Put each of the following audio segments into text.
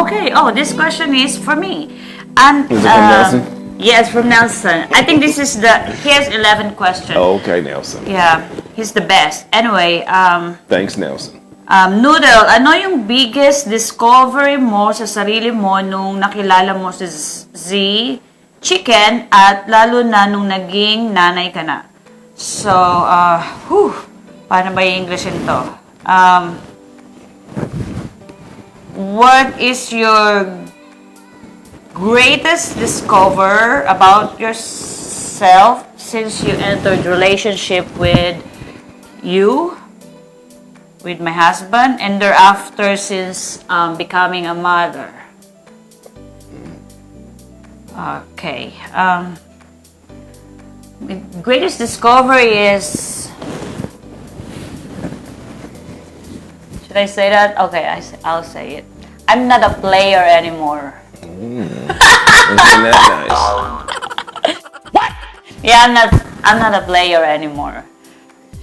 Okay. Oh, this question is for me. And Is it from Nelson? yes, from Nelson. I think this is he has 11 questions. Oh, okay, Nelson. Yeah, he's the best. Anyway, Thanks, Nelson. Noodle, ano yung biggest discovery mo sa sarili mo nung nakilala mo si Z Chicken at lalo na nung naging nanay ka na? So, paano ba yung English nito? What is your greatest discover about yourself since you entered relationship with my husband, and thereafter since becoming a mother? Okay. The greatest discovery is... Should I say that? Okay, I'll say it. I'm not a player anymore. Isn't that nice? What? Yeah, I'm not a player anymore.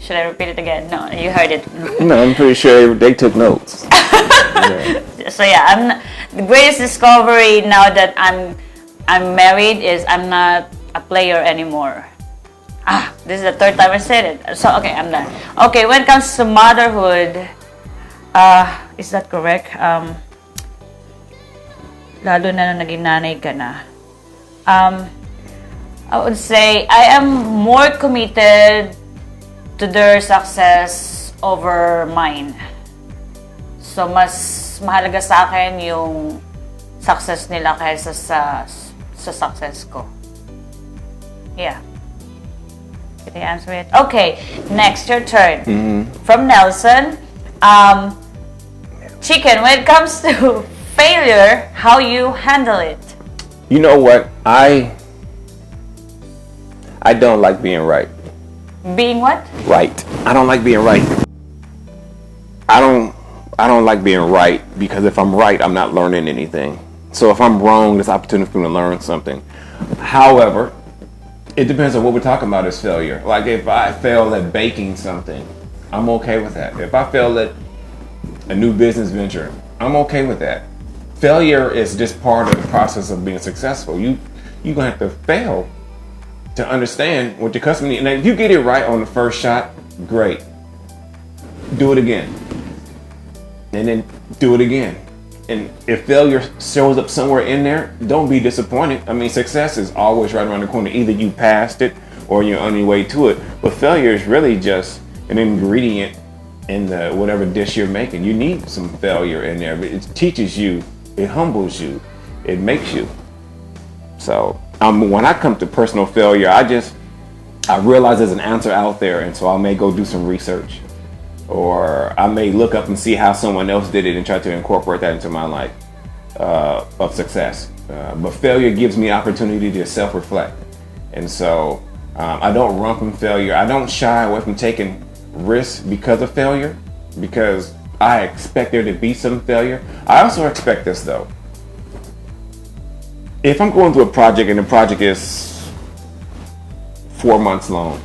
Should I repeat it again? No, you heard it. No, I'm pretty sure they took notes. Yeah. So yeah, the greatest discovery now that I'm married is I'm not a player anymore. This is the third time I said it. So okay, I'm done. Okay, when it comes to motherhood, is that correct? Lalo na nung naging nanay ka na. I would say I am more committed to their success over mine. So, mas mahalaga sa akin yung success nila kaysa sa success ko. Yeah. Did I answer it? Okay. Next, your turn. From Nelson. Chicken, when it comes to failure, how you handle it? You know what? I don't like being right. Being what? Right. I don't like being right. I don't like being right because if I'm right, I'm not learning anything. So if I'm wrong, there's opportunity for me to learn something. However, it depends on what we're talking about as failure. Like if I fail at baking something, I'm okay with that. If I fail at a new business venture, I'm okay with that. Failure is just part of the process of being successful. You're gonna have to fail to understand what your customer needs. And if you get it right on the first shot, great. Do it again. And then do it again. And if failure shows up somewhere in there, don't be disappointed. I mean, success is always right around the corner. Either you passed it or you're on your way to it. But failure is really just an ingredient in the whatever dish you're making. You need some failure in there. But it teaches you, it humbles you, it makes you. So when I come to personal failure, I realize there's an answer out there, and so I may go do some research, or I may look up and see how someone else did it and try to incorporate that into my life of success. But failure gives me opportunity to self-reflect, and so I don't run from failure. I don't shy away from taking risks because of failure, because I expect there to be some failure. I also expect this though. If I'm going through a project and the project is 4 months long,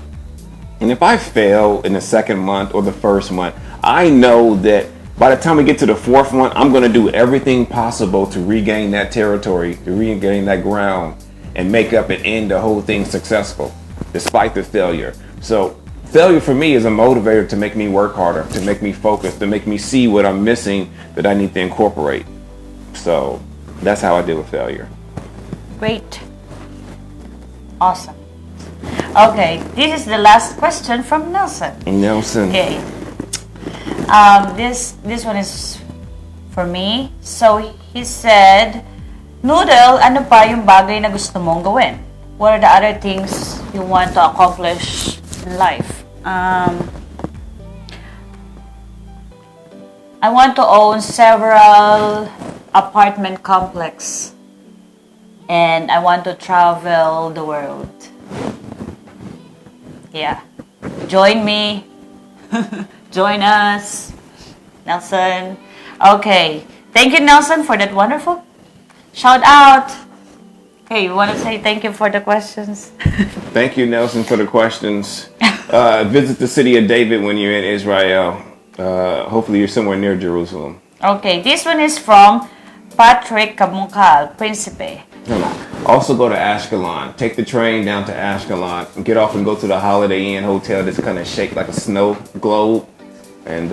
and if I fail in the second month or the first month, I know that by the time we get to the fourth one, I'm going to do everything possible to regain that territory, to regain that ground, and make up and end the whole thing successful, despite the failure. So failure for me is a motivator to make me work harder, to make me focus, to make me see what I'm missing that I need to incorporate. So that's how I deal with failure. Great. Awesome. Okay, this is the last question from Nelson. Nelson. Okay. This one is for me. So he said, Noodle, ano pa yung bagay na gusto mong gawin? What are the other things you want to accomplish in life? I want to own several apartment complexes. And I want to travel the world. Yeah. Join me. Join us. Nelson. Okay. Thank you, Nelson, for that wonderful shout out. Hey, you want to say thank you for the questions? Thank you, Nelson, for the questions. Visit the city of David when you're in Israel. Hopefully you're somewhere near Jerusalem. Okay. This one is from Patrick Kamunkal, Principe. Also go to Ashkelon. Take the train down to Ashkelon. Get off and go to the Holiday Inn hotel that's kind of shaped like a snow globe. And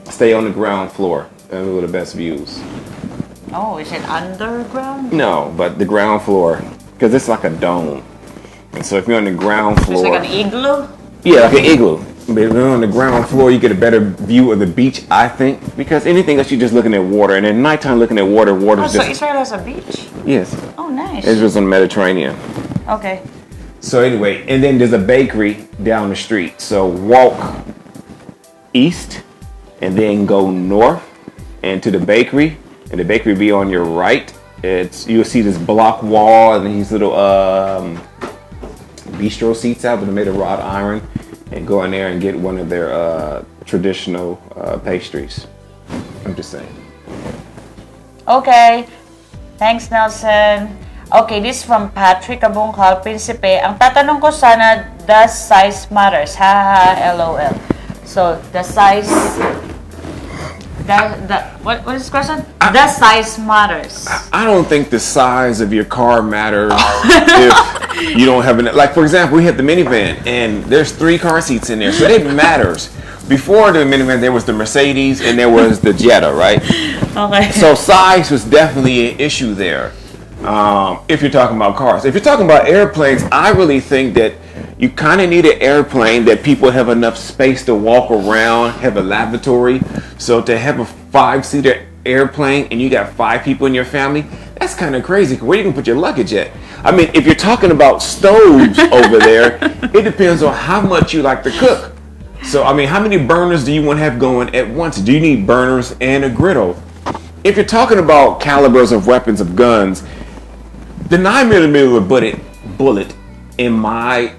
stay on the ground floor. Those are the best views. Oh, is it underground? No, but the ground floor. Because it's like a dome. And so if you're on the ground floor... It's like an igloo? Yeah, like an igloo. But if you're on the ground floor, you get a better view of the beach, I think. Because anything else, you're just looking at water. And at nighttime, looking at water's Oh, just... so Israel has a beach? Yes. Oh, nice. Israel's on the Mediterranean. Okay. So anyway, and then there's a bakery down the street. So walk east and then go north and to the bakery. And the bakery be on your right. You'll see this block wall and these little bistro seats out, but they're made of wrought iron. And go in there and get one of their traditional pastries. I'm just saying. Okay. Thanks, Nelson. Okay, this is from Patrick Abungkal, Principe. Ang tatanong ko sana, does size matters? Ha ha, LOL. So, the size... what is the question? Does size matters? I don't think the size of your car matters if you don't have an... Like, for example, we have the minivan, and there's 3 car seats in there, so it matters. Before the minivan, there was the Mercedes, and there was the Jetta, right? Okay. So size was definitely an issue there. If you're talking about cars. If you're talking about airplanes, I really think that you kind of need an airplane that people have enough space to walk around, have a lavatory. So to have a 5-seater airplane and you got 5 people in your family, that's kind of crazy. Where you can put your luggage at? I mean, if you're talking about stoves over there, it depends on how much you like to cook. So, I mean, how many burners do you want to have going at once? Do you need burners and a griddle? If you're talking about calibers of weapons, of guns, the 9mm bullet, in my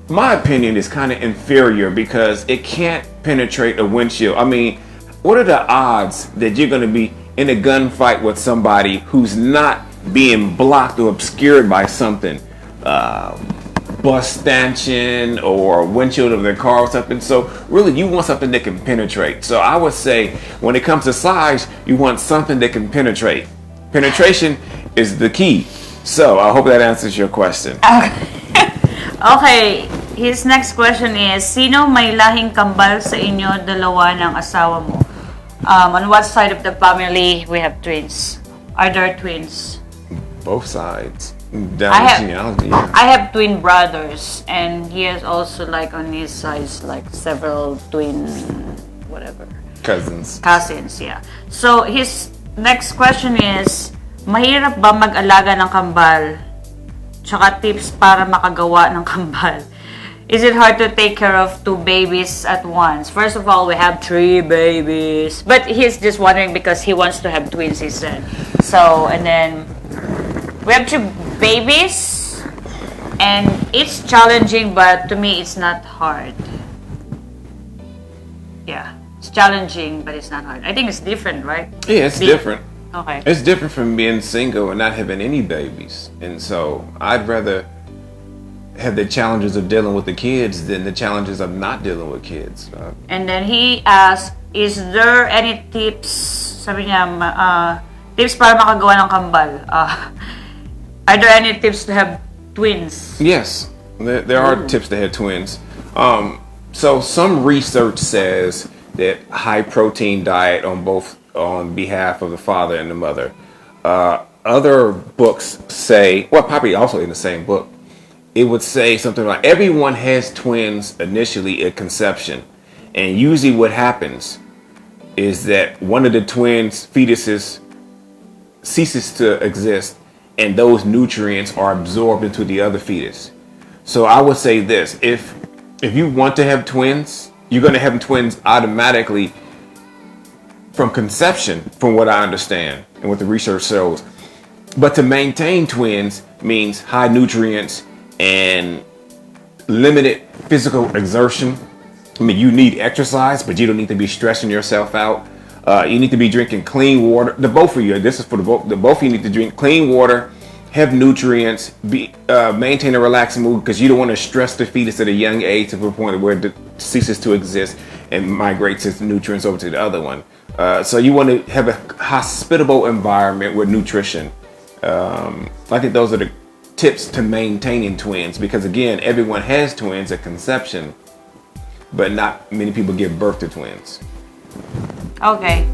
opinion, is kind of inferior because it can't penetrate a windshield. I mean, what are the odds that you're going to be in a gunfight with somebody who's not being blocked or obscured by something? Bus stanchion or windshield of their car or something. So really you want something that can penetrate. So I would say when it comes to size, you want something that can penetrate. Penetration is the key. So I hope that answers your question. Okay, his next question is, sino may lahing kambal sa inyo dalawa ng asawa mo? On what side of the family we have twins? Are there twins? Both sides. Down the genealogy, yeah. I have twin brothers, and he has also, like, on his side, like, several twin, whatever. Cousins, yeah. So, his next question is, mahirap ba mag-alaga ng kambal? Tsaka tips para makagawa ng kambal. Is it hard to take care of 2 babies at once? First of all, we have 3 babies. But he's just wondering because he wants to have twins, he said. So, and then... we have 2 babies, and it's challenging, but to me, it's not hard. Yeah, it's challenging, but it's not hard. I think it's different, right? Yeah, it's different. Okay. It's different from being single and not having any babies. And so I'd rather have the challenges of dealing with the kids than the challenges of not dealing with kids. And then he asked, is there any tips, sabi niya, tips para makagawa ng kambal? Are there any tips to have twins? Yes, there are tips to have twins. So some research says that high protein diet on behalf of the father and the mother. Other books say, well, probably also in the same book, it would say something like everyone has twins initially at conception, and usually what happens is that one of the twins' fetuses ceases to exist, and those nutrients are absorbed into the other fetus. So I would say this, if you want to have twins, you're going to have twins automatically from conception, from what I understand and what the research shows. But to maintain twins means high nutrients and limited physical exertion. I mean, you need exercise, but you don't need to be stressing yourself out. You need to be drinking clean water. The both of you, this is for the both of you need to drink clean water, have nutrients, maintain a relaxed mood because you don't want to stress the fetus at a young age to the point where it ceases to exist. and migrates its nutrients over to the other one. So you want to have a hospitable environment with nutrition. I think those are the tips to maintaining twins, because again, everyone has twins at conception, but not many people give birth to twins. Okay.